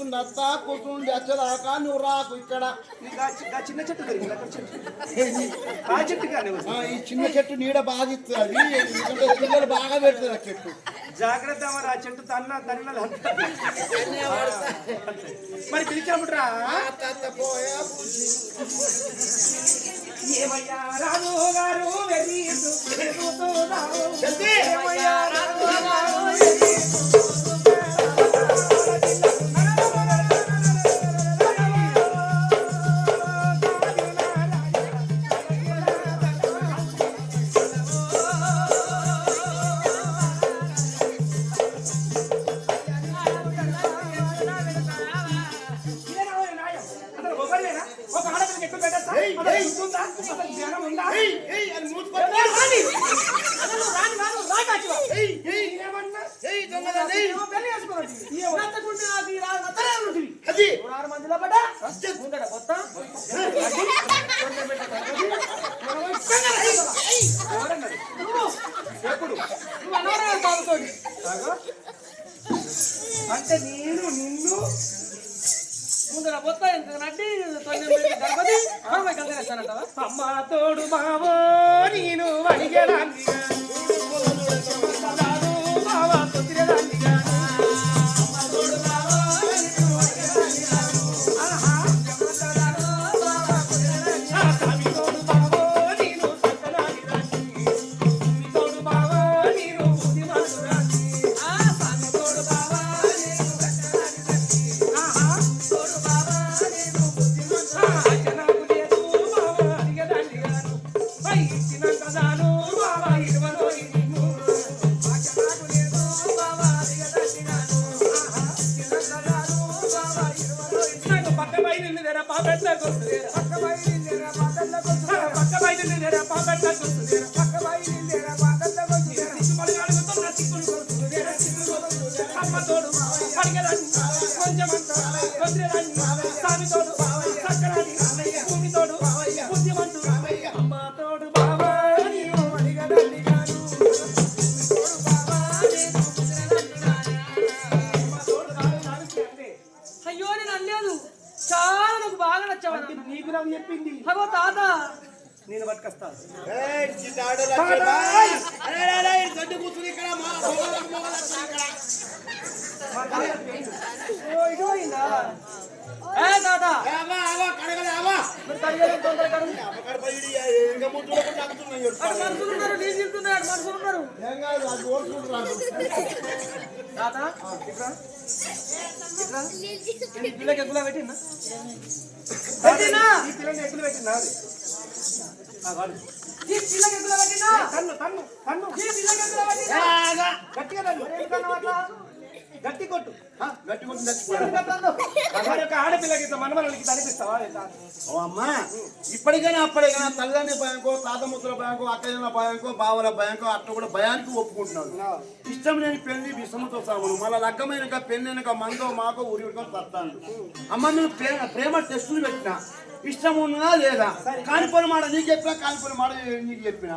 కూర్చుండి అత్తా కూర్చుండి వచ్చేదాకా నువ్వు రాకు ఇక్కడ చిన్న చెట్టు ఆ చెట్టు కానీ ఈ చిన్న చెట్టు నీడ బాగా ఇస్తుంది ఎందుకంటే పిల్లలు బాగా పెడుతుంది ఆ చెట్టు జాగ్రత్త మరి ఆ చెట్టు తన్నలు మరి పిలిచినప్పుడు రా ఏమయ్యా రాజు గారు మందిలో పడ్డా మొత్తం అంటే నేను నిన్ను ముందర మొత్తం ఎంత నడ్డి గణపతి కలిగేస్తానంటావా అమ్మ తోడు బావో నేను అడిగేదాన్ని బావా తొత్తిరేదాన్ని అయ్యో నేను అనలేదు చాలా నాకు బాగా నచ్చావు నీకు నాకు చెప్పింది అగో తాత నేను పట్టుకొస్తాను పిల్లకి ఎగ్గులా పెట్టినా పిల్లని ఎగ్గులు పెట్టినా గట్టి కొట్టు ఆడపిల్లకి మనమలకి తనిపిస్తావా అమ్మా ఇప్పటికైనా అప్పటికైనా తల్లిదండ్రి భయంకో తాతముద్దుల భయంకో అక్కయ్యల భయంకో బావల భయంకో అట్లా కూడా భయానికి ఒప్పుకుంటున్నాడు ఇష్టం లేని పెళ్లి విషమతో సాగును మళ్ళీ లగ్గమైనక పెళ్ళైనక మందో మాకో ఊరి పెట్టుకొని తత్తాను అమ్మ నువ్వు ప్రేమ టెస్టులు పెట్టినా ఇష్టం ఉన్నదా లేదా కానిపోయిన మాట నీకు చెప్పినా కానిపోయిన మాట నీకు చెప్పినా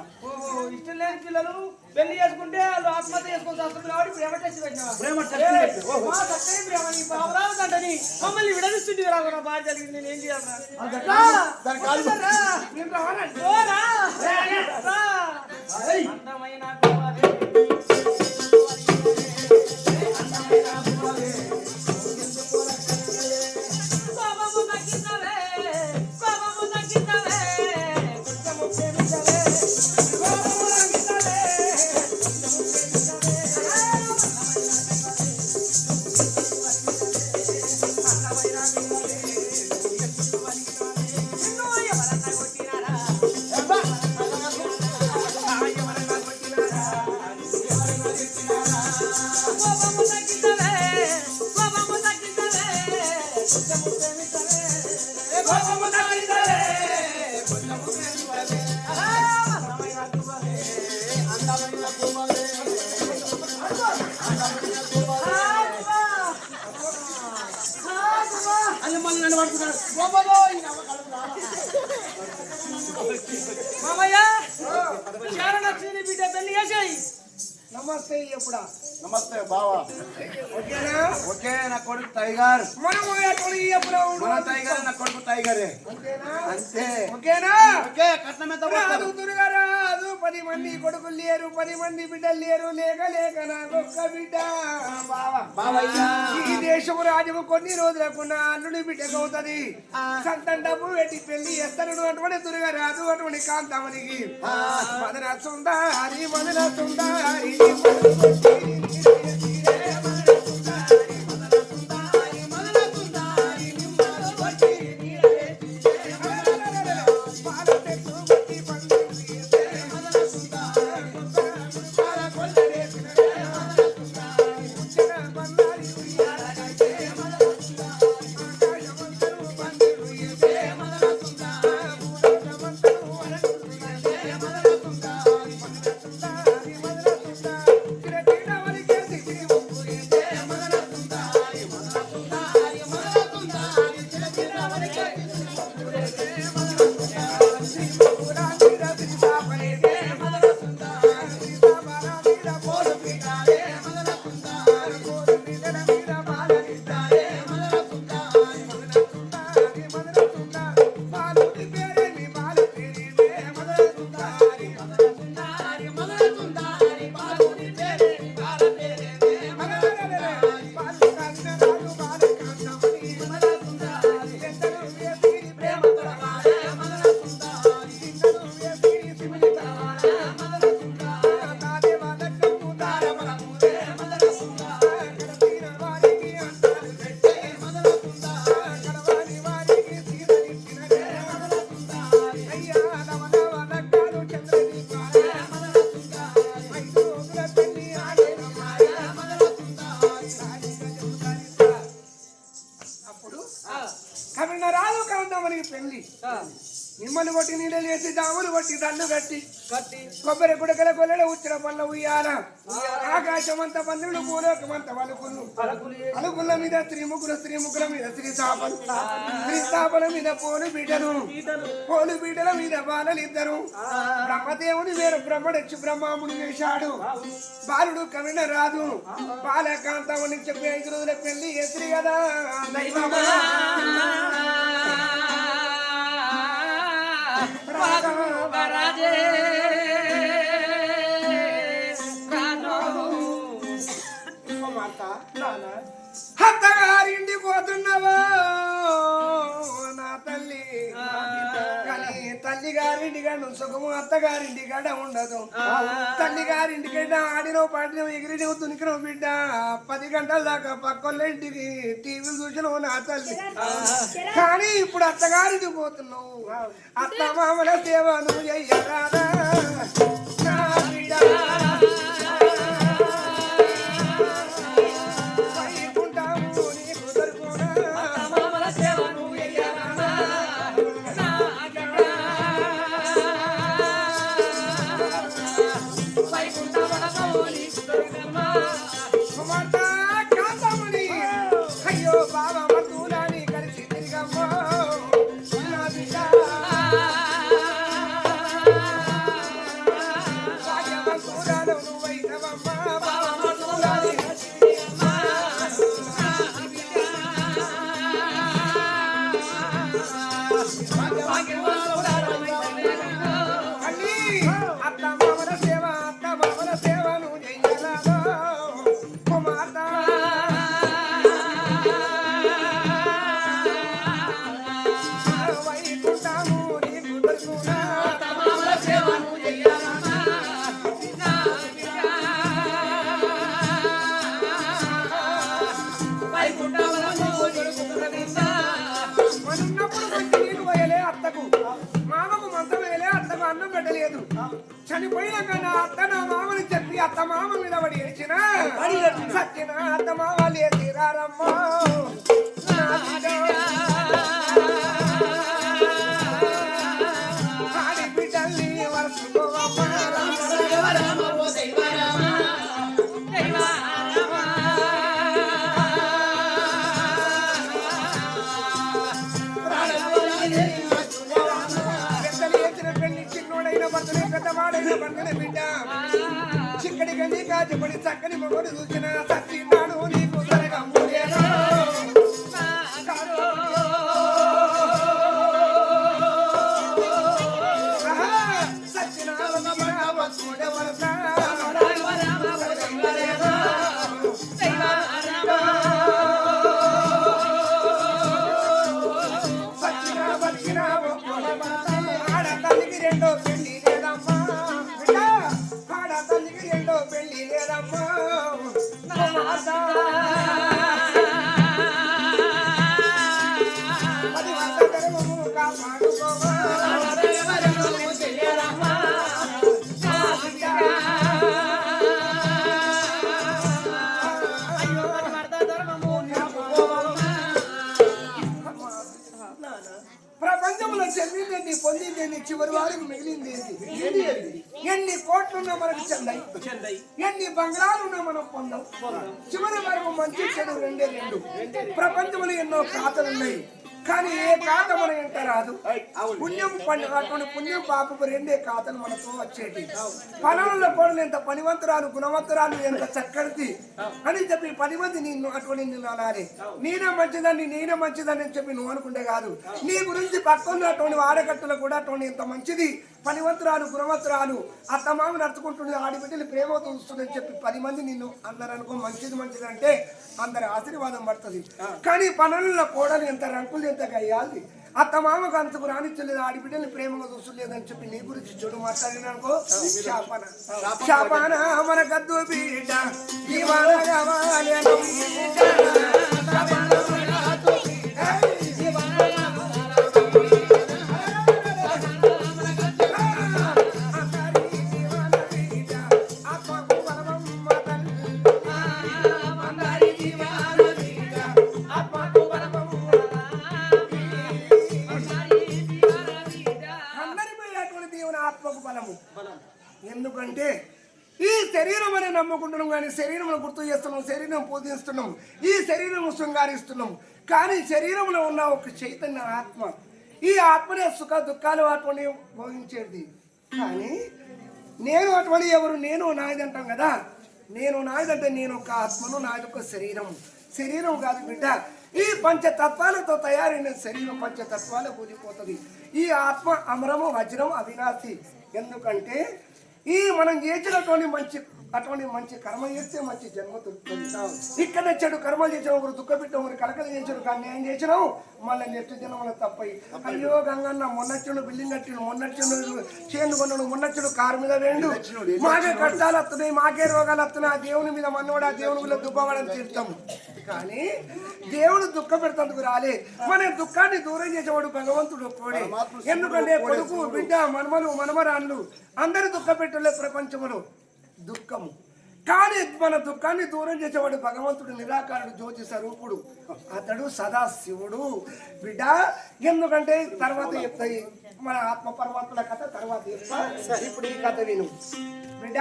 ఇష్టం లేని పిల్లలు పెళ్లి చేసుకుంటే వాళ్ళు ఆత్మహత్య చేసుకొని వస్తుంది కాబట్టి ప్రేమ టెస్ట్ పెట్టినా ప్రేమ నీ బాబురావు కంటని మమ్మల్ని విడదీస్తుంది రాకుండా బాగా జరిగింది నేను ఏం చేయాలి అందమైన నమస్తే ఎప్పుడా నమస్తే బావా. ఓకేనా? ఓకే నా కొడుకు టైగర్. మనము ఎక్కడ ఎప్పుడు మన టైగర్ నా కొడుకు టైగరే. అంతేనా? అంతే. ఓకేనా? ఓకే కట్నం ఎంత రాదు పోతారు? దుర్గా రాదు 10 మంది కొడుకులు లేరు 10 మంది బిడ్డలు లేరు లేక లేక నాకొక్క బిడ్డ బావా. బావయ్యా. ఈ దేశము రాజ్యము కొన్ని రోజులకు నా అల్లుడి బిడ్డకవుతుంది. సంతం డబ్బు పెట్టి పెళ్లి చేస్తాను అటువంటి దుర్గా రాదు అటువంటి కాంతమనికి మదన సుందారి మదన సుందారి రాదు కాంతమనికి పెళ్లి నిమ్మలు కొట్టి నీళ్ళు వేసి దాములు కొట్టి దండు కట్టి కొబ్బరి గుడకల కొల్లెల ఉచ్చిన పళ్ళ ఉయ్యాల ఆకాశమంత పందులు భూలోకమంత వలుకులు అలుకుల మీద స్త్రీముఖుల మీద శ్రీస్థాపన మీద పోలు బీటల మీద బాలలిద్దరు బ్రహ్మదేవుని వేరు బ్రహ్మడచ్చి బ్రహ్మాముని వేశాడు బాలుడు కవిన రాదు బాలకాంతమని చెప్పి 5 రోజుల పెళ్లి ఎసిరి కదా దైవమా రాజే అత్తగారింటి పోతున్నావా నా తల్లి కానీ తల్లి గారింటి గడు సుఖము అత్తగారింటి గడ ఉండదు తల్లి గారింటి గడ్డ ఆడినో పాడినో ఎగిరినో తునికినో బిడ్డ 10 గంటల దాకా పక్కల ఇంటికి టీవీలు చూసినావు నా తల్లి కానీ ఇప్పుడు అత్తగారింటికి పోతున్నావు అత్త మామల సేవ నువ్వు చెయ్యరాదా నా బిడ్డ అయ్యో బాబా మధురాని కలిసి తిరిగమ్మో నా బిడ్డ మధురాలు నువ్వైతవమ్మా బాబా మధురాని అత్త మామల సేవ నువ్వు చెయ్యరాదో కుమార్తె అన్నం పెట్టలేదు చనిపోయినాక నా అత్త నా మామని చెప్పి అత్త మామ మీద పడి ఏడ్చిన సత్యన అత్త మామ లేచిరారమ్మా ఆడి బిడ్డల్ని వరుసుకోవమ్మా చిక్కడి గండి చెప్పడి చక్కని మొగడు చూసిన సచ్చినాడు నీకు సరగంబులేనా రెండో పెళ్లి లేదమ్మా ఆడ తల్లికి రెండో పెళ్లి లేదమ్మా అది వంద ధర్మము కాపాడుకోవా ప్రపంచంలో చెందిందేంటి పొందిందేంటి చివరి వారికి మిగిలిందేంటి ఎన్ని కోట్లున్నా మనకు చెందాయి ఎన్ని బంగారాలున్నా మనం పొందాం చివరి వరకు మంచి చెడు రెండే రెండు ప్రపంచంలో ఎన్నో ఖాతాలున్నాయి కానీ ఏ ఖాత మన ఎంట రాదు పుణ్యం అటువంటి పుణ్యం పాపపు రెండే ఖాతాలు మనతో వచ్చేటి పనులలో పనులు ఎంత పనివంతురాలు గుణవంతురాలు ఎంత చక్కడిది అని చెప్పి 10 మంది నిన్ను అటువంటి నిన్ను అనాలి నేనే మంచిదని అని చెప్పి నువ్వు అనుకుంటే కాదు నీ గురించి పక్కన అటువంటి ఆడకట్టులు కూడా అటువంటి ఇంత మంచిది పనివంతురాలు గుణవంతురాలు అత్తమామ నడుచుకుంటుంది ఆడిబిడ్డలు ప్రేమ చూస్తుందని చెప్పి 10 మంది నిన్ను అందరు అనుకో మంచిది అంటే అందరి ఆశీర్వాదం పడుతుంది కానీ పనులలో కోడలు ఎంత రంకులు ఎంత గయ్యాలి అత్తమామకు అంతకు రానిచ్చలేదు ఆడిబిడ్డలు ప్రేమగా చూస్తలేదని చెప్పి నీ గురించి చెడు మాట్లాడిననుకో శాపాన మన గద్దు బిడ్డ ఎందుకంటే ఈ శరీరం అని నమ్ముకుంటున్నాం కానీ శరీరంలో గుర్తు చేస్తున్నాం శరీరం పూజిస్తున్నాం ఈ శరీరం శృంగారిస్తున్నాం కానీ శరీరంలో ఉన్న ఒక చైతన్య ఆత్మ ఈ ఆత్మనే సుఖ దుఃఖాలు అటువంటి భోగించేది కానీ నేను అటువంటి ఎవరు నేను నాది అంటాం కదా నేను నాదంటే నేను ఒక ఆత్మను నాది ఒక శరీరం కాదు బిడ్డ ఈ పంచతత్వాలతో తయారైన శరీరం పంచతత్వాలు కూలిపోతుంది ఈ ఆత్మ అమరము వజ్రం అవినాశి ఎందుకంటే ఈ మనం చేసినటువంటి అటువంటి మంచి కర్మ చేస్తే మంచి జన్మ దొరుకుతుంది ఇక్కడ చెడు కర్మలు చేసిన ఒకరు దుఃఖపెట్టాం ఒకరు కలకలు చేసాడు కానీ నేను చేసినావు మళ్ళీ నెక్స్ట్ జన్మలో తప్పయి అయ్యో గంగన్న మొన్నచ్చుడు బిల్డింగ్ కట్టిడు మొన్నచ్చుడు చేను కొన్నాడు మొన్నచ్చుడు కారు మీద వేండు మాకే కష్టాలు వస్తున్నాయి మాకే రోగాలు వస్తున్నాయి ఆ దేవుని మీద మన్నోడు ఆ దేవుని మీద దుబ్బవాడని తీరుతాము కానీ దేవుడు దుఃఖ పెడతందుకు రాలే మన దుఃఖాన్ని దూరం చేసేవాడు భగవంతుడు ఒక్కడే ఎందుకంటే కొడుకు బిడ్డ మనమలు మనమరాళ్ళు అందరూ దుఃఖ పెట్టలే ప్రపంచంలో దుఃఖము కానీ మన దుఃఖాన్ని దూరం చేసేవాడు భగవంతుడు నిరాకారుడు జ్యోతి స్వరూపుడు అతడు సదాశివుడు బిడ్డ ఎందుకంటే తర్వాత చెప్తాయి మన ఆత్మ పరమాత్మల కథ తర్వాత చెప్తా ఇప్పుడు ఈ కథ విను బిడ్డ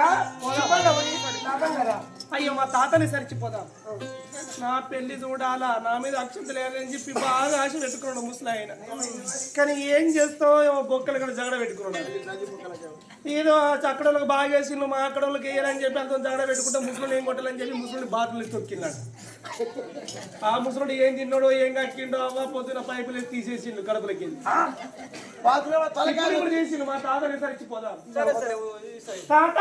కదా అయ్యో మా తాతని సరిచిపోదాం నా పెళ్లి చూడాలా నా మీద అక్షంతలు అని చెప్పి బాగా ఆశ పెట్టుకున్నాడు ముసలాయన కానీ ఏం చేస్తావు బొక్కలు కూడా జగడ పెట్టుకున్నాడు ఏదో అక్కడోళ్ళకి బాగా వేసిండు మా అక్కడోళ్ళకి వేయాలని చెప్పి అంత జగడ పెట్టుకుంటే ముసలు ఏం కొట్టాలని చెప్పి ముసలుని బాతులు తొక్కిన్నాడు ఆ ముసలుడు ఏం తిన్నాడో ఏం కక్కిండో అవ్వ పొద్దున పైపులు తీసేసిండు కడుపులకి చేసిండు మా తాతని సరిచిపోదాం తాత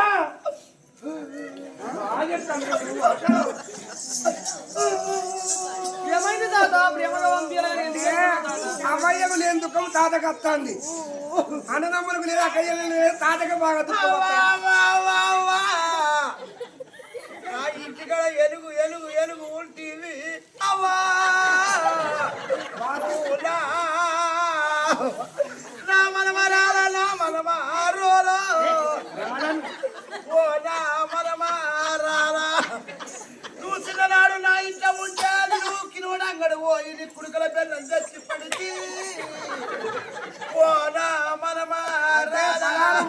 ఏమైంది తాత ప్రేమగా పంపించాలి అమ్మయ్యకు లేని దుఃఖం తాతకు వస్తుంది అన్నదమ్ములకు లేదు అక్కయ్యకు లేదు తాతకు బాగా దుఃఖం ఇంటికాడ ఎలుగు ఎలుగు ఎలుగు ఉంటుంది అవ్వా నా మనమరాల నా మనమారోలో ఓ నా మనమారాల నువ్వు చిన్ననాడు నా ఇంట్లో ఉంటాను నువ్వు కినోడు అంగడు ఓ ఇది కుడుకల బెల్లం తెచ్చి పడిచి ఓ నా మనమారాల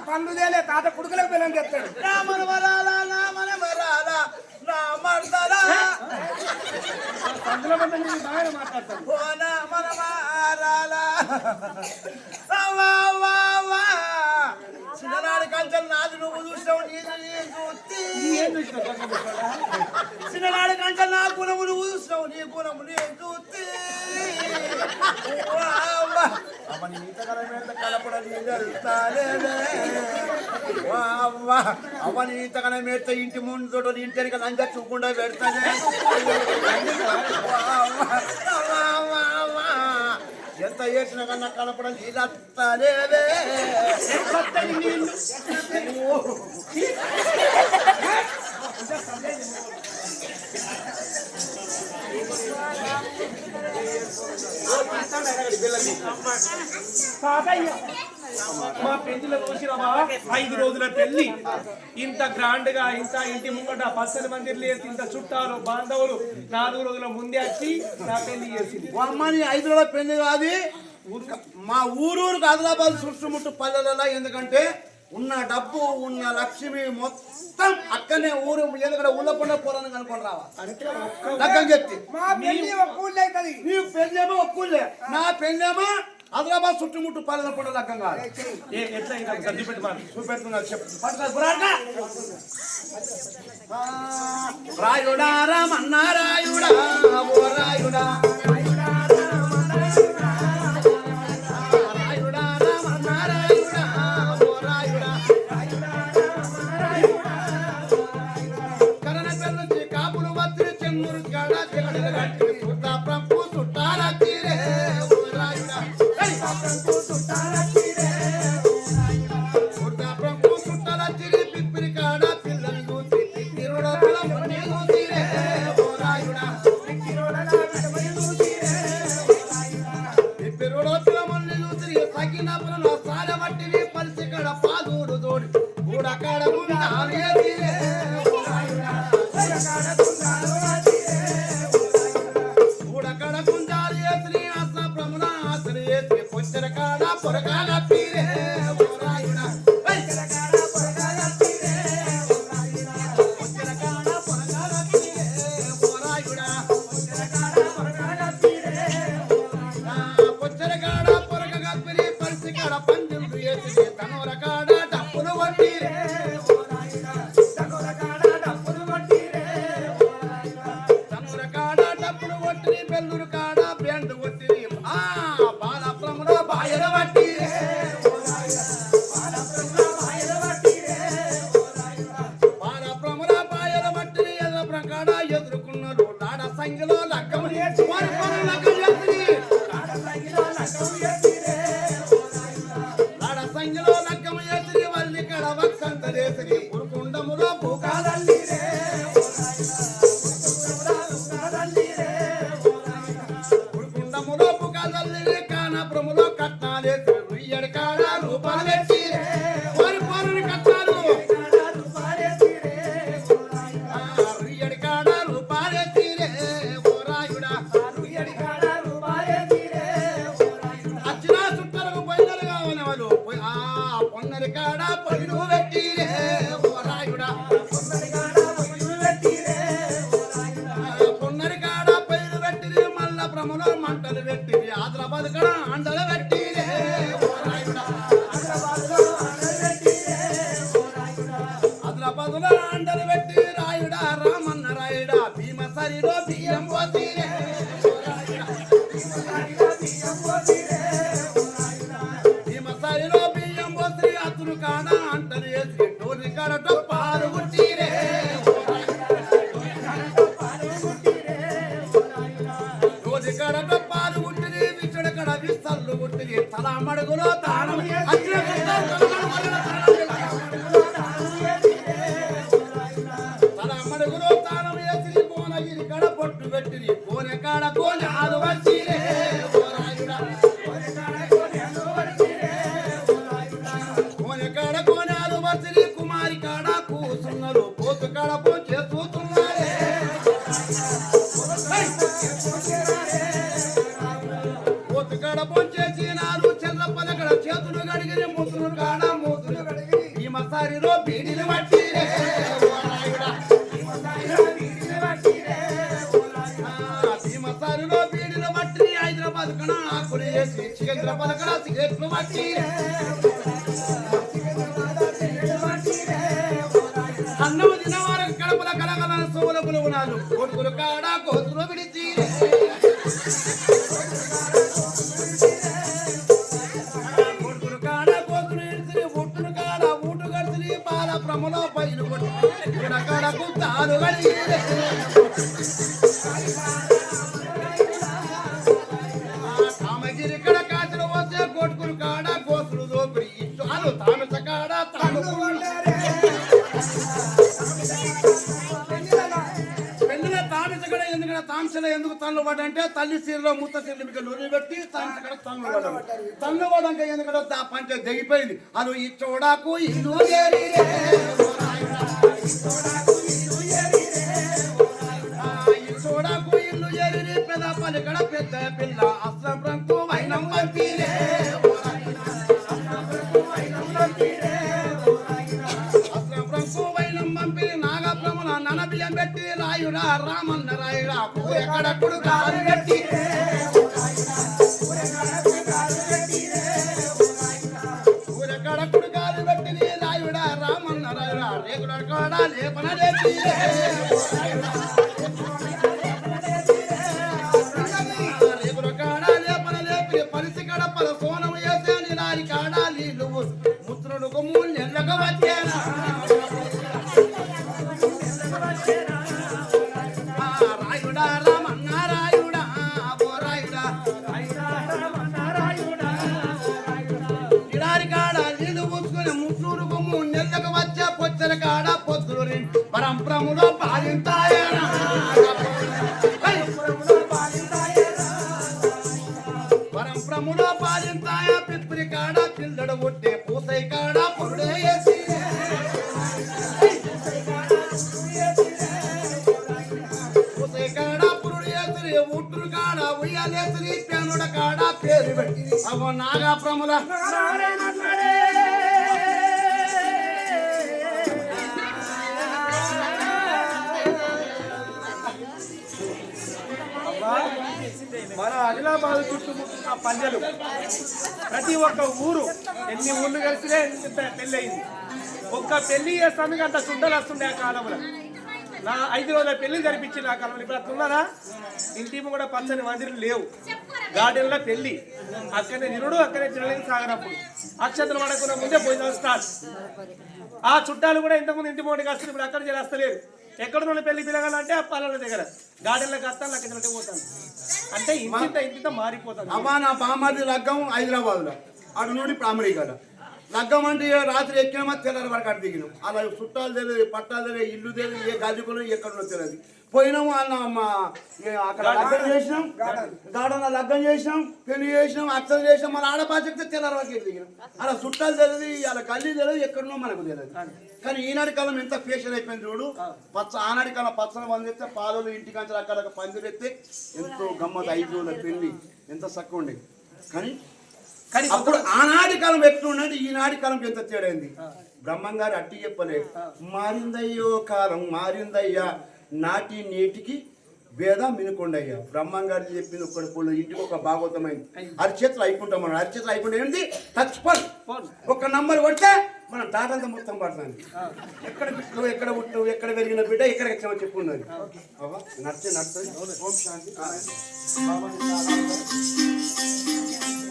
పండు తేలే తాత కుడుకలకు బెల్లం తెస్తాడు నా మనమరాల నా మనమరాల నా మర్దలా బాగా మాట్లాడతాడు ఓ నా మనమారాల చిన్ననాడు కంచెలు నాది నువ్వు చూసావు నీది చూస్తే చిన్ననాడు కంటే నా గుణములు చూసినావు నీ గుణములు చూస్తే అవని ఇంతకనమేత కలపడని అవని ఇంతకనమేత ఇంటి ముందు ఇంటికి లంగా చూకుండా పెడతానే ఎంత చేసిన కన్నా కలపడం నీళ్ళేవే మా పెళ్లిలో చూసినావా 5 రోజుల పెళ్లి ఇంత గ్రాండ్ గా ఇంత ఇంటి ముంగట 10 మందిర్లు వేసి ఇంత చుట్టాలు బాంధవులు 4 రోజుల ముందే వచ్చి నా పెళ్లి చేసింది అమ్మని 5 రోజుల పెళ్లి కాదు మా ఊరూరుకు ఆదిలాబాద్ చుట్టుముట్టు పల్లెలలో ఎందుకంటే ఉన్న డబ్బు ఉన్న లక్ష్మి మొత్తం అక్కడనే ఊరు ఎందుకంటే ఊళ్ళకుండా పోరాని కనుకొని రావాలి లగ్గం చెప్తే నీ పెళ్ళేమో ఒక్కూళ్ళే నా పెళ్ళేమో ఆదిలాబాద్ చుట్టుముట్టు పల్లెల కూడా లగ్గం కాదు ఎట్లా చూపెడుతున్నారు చెప్పు రాయుడా రామన్న రాయుడా ఓ రాయుడా అన్నము తినవారు కడపల నాలు కొడుకులు కాడ కోతులు విడిచి కొడుకులు కాడ కోతులు విడిచి ఉట్టును కాడ ఊటు గడిచి పాల భ్రమలో పైన కొట్టి కాడకు తాను గడి కామగిరి కడ కాచలు వస్తే కొడుకులు కాడ కోతులు దోపిడి ఇటు అను తామస కాడ తాను తాంసలో ఎందుకు తల్లు పడంటే తల్లి సీరలో ముత్త సీరలు మీకు నూనె పెట్టి తాంసక్కడ తల్లు పడడం తల్లు పడంక ఎందుకంటే ఆ పంచ దిగిపోయింది అది ఈ చూడాకు ఇల్లు చూడాకు ఇల్లు ఏరి పెద్ద పలికడ పెద్ద పిల్ల అస్లం రంగు వైనం తీరే అస్లం రంగు వైనం పంపి నాగబ్రహ్మణ ననబియ్యం పెట్టి రాయుడా రామన్న రాయుడా ఎక్కడ కుడుకాలు పెట్టి ఊరెక్కడ కుడుకాలు పెట్టి రాయుడా రామన్న రాయుడా రేగుడ కూడా లేపన లేపి రేగుడ కాడ లేపన లేపి పరిసి కడపల సోనం వేసేని నారి కాడ నీళ్ళు ముత్రుడు మూడు నెలలకు వచ్చేనా కాడ పొద్దులు పరంపరములో పాలింతాయనా పరంపరములో పాలింతాయ పిప్పరి కాడ పిల్లడు ఒట్టే పూసై కాడ పొరుడే పూసై కాడ పురుడు వేసి ఉట్టురు కాడ ఉయ్యాలేసి పెనుడ కాడ పేరు పెట్టి అవో నాగాప్రముల మన ఆదిలాబాద్ చుట్టుముట్టిన పంజలు ప్రతి ఒక్క ఊరు ఎన్ని ఊళ్ళు కలిసినే ఎంత పెళ్ళి అయింది ఒక్క పెళ్లి చేస్తానికి అంత చుట్టలు వస్తుండే ఆ కాలంలో నా 5 రోజుల పెళ్లి జరిపించింది ఆ కాలంలో ఇప్పుడు అట్లా ఉన్నారా ఇంటి కూడా పచ్చని మందిరం లేవు గార్డెన్ లో పెళ్లి అక్కడనే నిరుడు అక్కడే తినలేని సాగనప్పుడు అక్షతలు పడకుండా ముందే భోజనాలు స్టార్ట్ ఆ చుట్టాలు కూడా ఇంతకుముందు ఇంటి మోటికి వస్తుంది ఇప్పుడు అక్కడ చేస్తలేరు ఎక్కడ నుండి పెళ్లి పిలగాలంటే ఆ పాలన దగ్గర గార్డెన్లోకి వస్తాను అక్కడ పోతాను అంటే ఇంత మారిపోతాను అమ్మా నా బామ్మది లగ్గం హైదరాబాద్ లో అటు నుండి ఇప్పుడు అమెరికాలో లగ్గం అంటే రాత్రి ఎక్కినామా తెల్లారి వరకు అటు దిగినాం అలా చుట్టాలు తెలియదు పట్టాలు తెలియదు ఇల్లు తెలియదు ఏ గల్లికులు ఎక్కడో తెలియదు పోయినాము అన్న అక్కడ లగ్గం చేసినాం గార్డెన్ లగ్గం చేసినాం పెళ్లి చేసినాం అక్షలు చేసినాం మన ఆడపాచకితే తెల్లారి వరకు దిగినాం అలా చుట్టాలు తెలియదు అలా గల్లీ తెలియదు ఎక్కడనో మనకు తెలియదు కానీ ఈనాటి కాలం ఎంత ఫ్యాషన్ అయిపోయింది చూడు పచ్చ ఆనాటి కాలం పచ్చని మంది ఎత్తే పాలు ఇంటికి అక్కడ పందిరు ఎత్తే ఎంతో గమ్మత్ 5 రోజుల పెళ్లి ఎంత చక్కగా ఉండేది కానీ అప్పుడు ఆనాటి కాలం ఎట్లున్నది ఈనాటి కాలం ఎంత తేడైంది బ్రహ్మంగారు అట్టి చెప్పలే మారిందయ్యో కాలం మారిందయ్యా నాటి నేటికి వేదం వినుకోండయ్యా బ్రహ్మంగారు చెప్పింది ఒక్కడి పొళ్ళు ఇంటికి ఒక భాగవతమైంది అరిచేతులు అయిపోతాం మనం అరిచేతులు అయిపోతే ఏంటి టచ్ ఫోన్ ఒక నంబర్ కొడితే మనం తాటంతా మొత్తం పడుతుంది ఎక్కడ పుట్టు ఎక్కడ పుట్టు ఎక్కడ పెరిగిన బిడ్డ ఎక్కడ వచ్చామో చెప్పున్నది నడిచే నడుతుంది ఓం శాంతి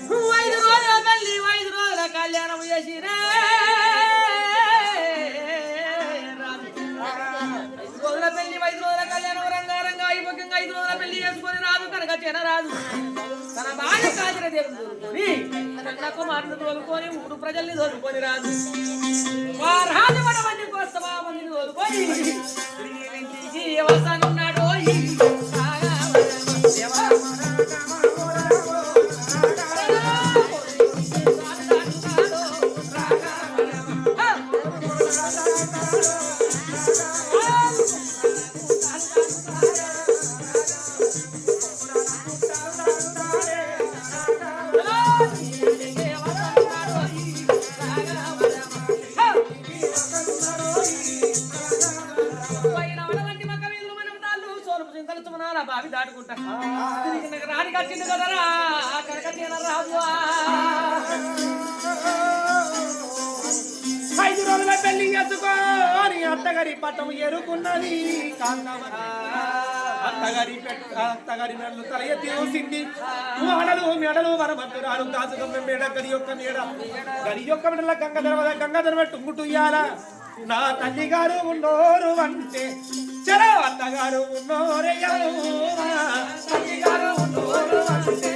5 రోజుల పెళ్లి 5 రోజుల కళ్యాణం చేసిరే 5 రోజుల పెళ్లి 5 రోజుల కళ్యాణం రంగారంగా అయిపోకంగా 5 రోజుల పెళ్లి చేసుకొని రాదు కనుక చెనరాదు తన భార్య కాచిన దేవుని తన కుమారుని తోలుకొని ఊరు ప్రజల్ని తోలుకొని రాదు రాజు మన మంది కోసమా మందిని తోలుకొని ఇంటికి వస్తానున్నాడు బావి దాటుకుంటా రాని కట్టింది కదరా కనకట్టిన రాజు 5 రోజుల పెళ్లి చేసుకొని అత్తగారి పట్టం ఎరుకున్నది అత్తగారి మెడలు తల ఎత్తి చూసింది మెడలు వరభద్రాలు దాచుకున్న మేడ గడి యొక్క మేడ గడి యొక్క మెడల గంగాధర టుంగుటుయ్యాల నా తల్లి గారు ఉన్నోరు అంటే చలో అత్తగారు ఉన్నోరే తల్లి గారు ఉన్నోరు అంటే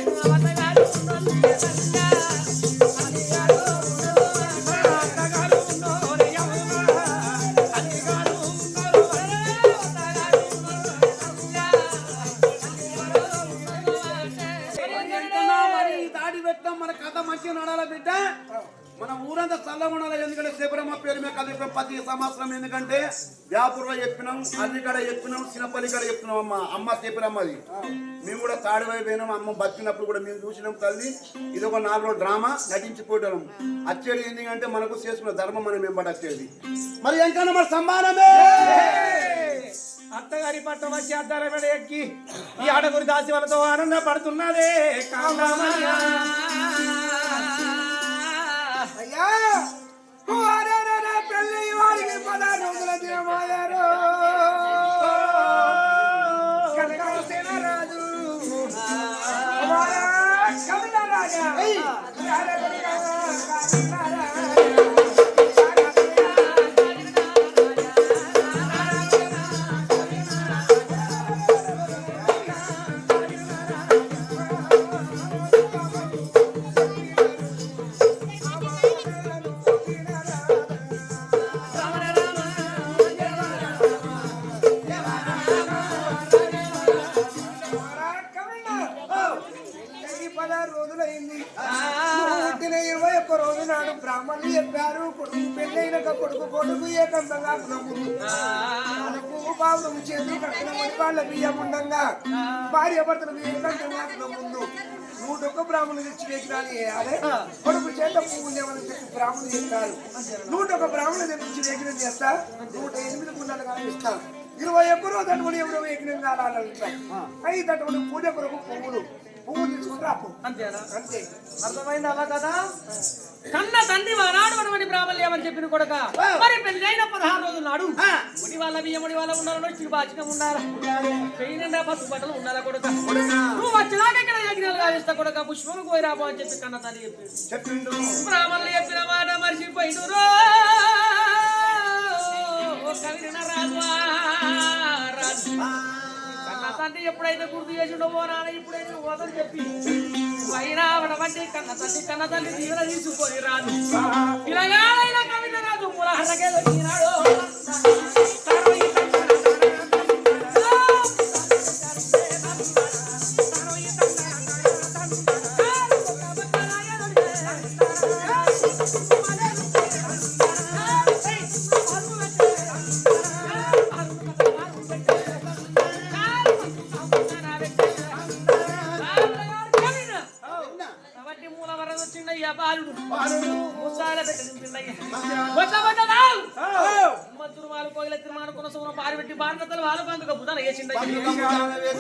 మన కథ మంచిగా నడాల బిడ్డ మన ఊరంతా చల్లగా ఉండాలి. ఎందుకంటే శబరమ్మ పేరు మీద కలిపి ప్రతి సంవత్సరం ఎందుకంటే వ్యాపూర్లో చెప్పినాం, అల్లిగడ చెప్పినాం, చిన్నపల్లిగడ చెప్పినాం. అమ్మ శబరమ్మది మేము కూడా తాడివైపు పోయినాం. అమ్మ బతికినప్పుడు కూడా మేము చూసినాం తల్లి. ఇది ఒక 4 రోజుల డ్రామా నటించిపోయాం. వచ్చేది ఎందుకంటే మనకు చేసుకున్న ధర్మం మనం వెంబడి వచ్చేది. మరి ఎంకన్నా మరి సంబానమే అత్తగారి పట్టం వచ్చి అద్దాల మెడ ఎక్కి ఈ ఆడగురి దాసి వాళ్ళతో ఆనంద పడుతున్నదే అయ్యా పెళ్ళి వాడికి 16 రోజుల దేవాయారు రాజు కవిత రాజా బ్రాహ్మణులు చెప్పారు కొడుకు పెళ్ళైనక కొడుకు ఏకంతంగా మనకు బాబులకు చేతులు కట్టిన వాళ్ళ బియ్యం ఉండగా భార్య భర్తలకు ఏకంతంగా ముందు 101 బ్రాహ్మణులు తెచ్చి వేకిరాలు వేయాలి. కొడుకు చేత పువ్వులు ఏమని చెప్పి బ్రాహ్మణులు చెప్పారు. 101 బ్రాహ్మణులు తెప్పించి వేకిరం చేస్తా 108 గుండెలు కనిపిస్తా 21 రోజు అటువంటి ఎవరో వేకిరం కాలంట. అయితే అటువంటి పూజ కొరకు పువ్వులు తీసుకుంటే అప్పు అంతేనా? అంతే. అర్థమైంది అలా కదా? కన్న తండ్రి వానాడు అటువంటి బ్రాహ్మణులు చెప్పిన కొడక మరి పెళ్ళైన 16 రోజుల నాడు ముడి వాళ్ళ బియ్యం ముడి వాళ్ళ ఉండాలి, చిరుబాచిగా ఉండాలా, పెయి నిండా పసుపు బట్టలు ఉండాలా కొడక. నువ్వు వచ్చేదాకా ఇక్కడ యజ్ఞాలు కావిస్తా కొడక, పుష్పము కోయిరాబో అని చెప్పి కన్న తల్లి చెప్పిండు. బ్రాహ్మణులు చెప్పిన మాట మర్చిపోయినరు. రాజు కన్న తండ్రి ఎప్పుడైతే గుర్తు చేసిండో నాన్న ఇప్పుడైతే వదని చెప్పి అయినా వంటి కన్న తల్లి దీవెన తీసుకొని రాదు ఇలాగైనా కవిత రాదు పురాణకే వచ్చినాడు.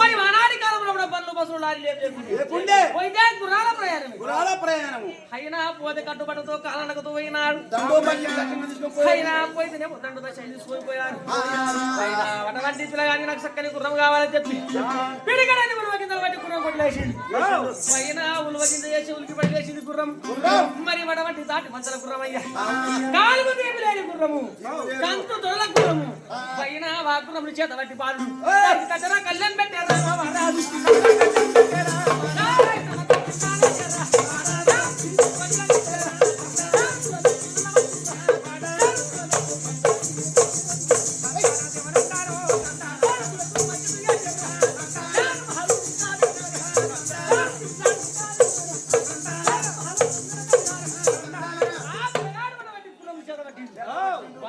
మరి ఆనాటి కాలంలో పనులు బస్సులు లారీ గుర్రాల ప్రయాణం అయినా పోతే కట్టుబడితో కాలనకతో పోయినాడు. అయినా పోయితేనేమో దండుతో తీసుకుపోయాడు. అటువంటి పిల్లగాని నాకు చక్కని గుర్రం కావాలని చెప్పి పిడిగడని ఉలువ కింద బట్టి గుర్రం కొట్లేసింది. పైన ఉలువ కింద చేసి ఉలికి పట్టేసింది గుర్రం. మరి వడవంటి దాటి మంచల గుర్రం అయ్యా కాలుకు తీపి లేని గుర్రము, కంతు దొరల గుర్రము, పైన వా గుర్రములు చేత బట్టి బాలుడు కట్టరా కళ్యాణ్ పెట్టారా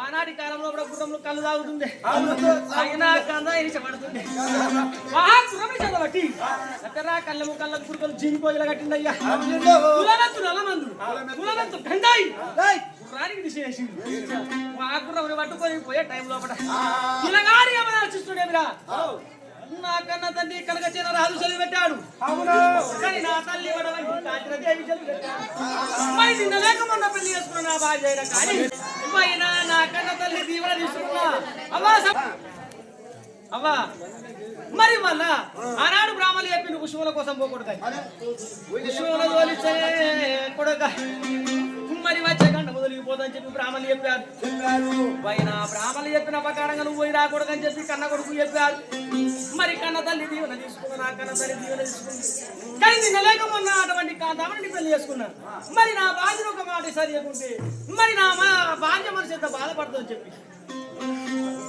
ఆనాటి కాలంలో కూడా గుర్రములు కళ్ళు తాగుతుంది. అయినా కన్నా ఇష్టపడుతుంది. చదవట్టి ఎక్కడా కళ్ళము కళ్ళకు గుడికలు జీవిపోయేలా కట్టింది అయ్యా. కులనత్తు నల్లమందు కులనత్తు గండాయి గుర్రానికి దిశ చేసింది. ఆ గుర్రం పట్టుకొని పోయే టైం లోపల ఇలాగాని ఏమైనా చూస్తుండేమిరా నా కన్న తండ్రి కనుక చిన్న రాజు చదివి పెట్టాడు అవును కానీ నా తల్లి వడవంటి కాంచనదేవి చదివి పెట్టాడు మరి నిన్న లేక మొన్న పెళ్లి చేసుకున్న నా భార్య అయినా కానీ పైన నా కన్న తల్లి దీవెన తీసుకున్నా అవ్వా మరి మళ్ళా ఆనాడు బ్రాహ్మణులు చెప్పిన పుష్పముల కోసం పోకూడదు పుష్పముల తోలిస్తే కొడక మరి వచ్చే గంట మొదలిగిపోదని చెప్పి బ్రాహ్మణులు చెప్పారు పైన బ్రాహ్మణులు చెప్పిన ప్రకారంగా నువ్వు పోయి రాకూడదని చెప్పి కన్న కొడుకు చెప్పారు మరి కన్న తల్లి దీవెన తీసుకున్నా నా కన్న తల్లి దీవెన తీసుకుంది కానీ నిన్న లేక మొన్న అటువంటి కాంతామని పెళ్లి చేసుకున్నాను మరి నా భార్య ఒక మాట సరికుంటే మరి నా భార్య మనసు ఎంత బాధపడుతుందని చెప్పి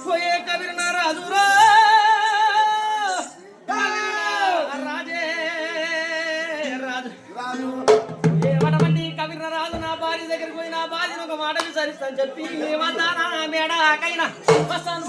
పోయే కవిరన రాజురా రాజే రాజు ఏమనమండి కవిరన రాజు నా భార్య దగ్గరికి పోయి నా భార్యను ఒక మాట విచారిస్తాను చెప్పి ఏమన్నా మేడాకైనా వస్తాను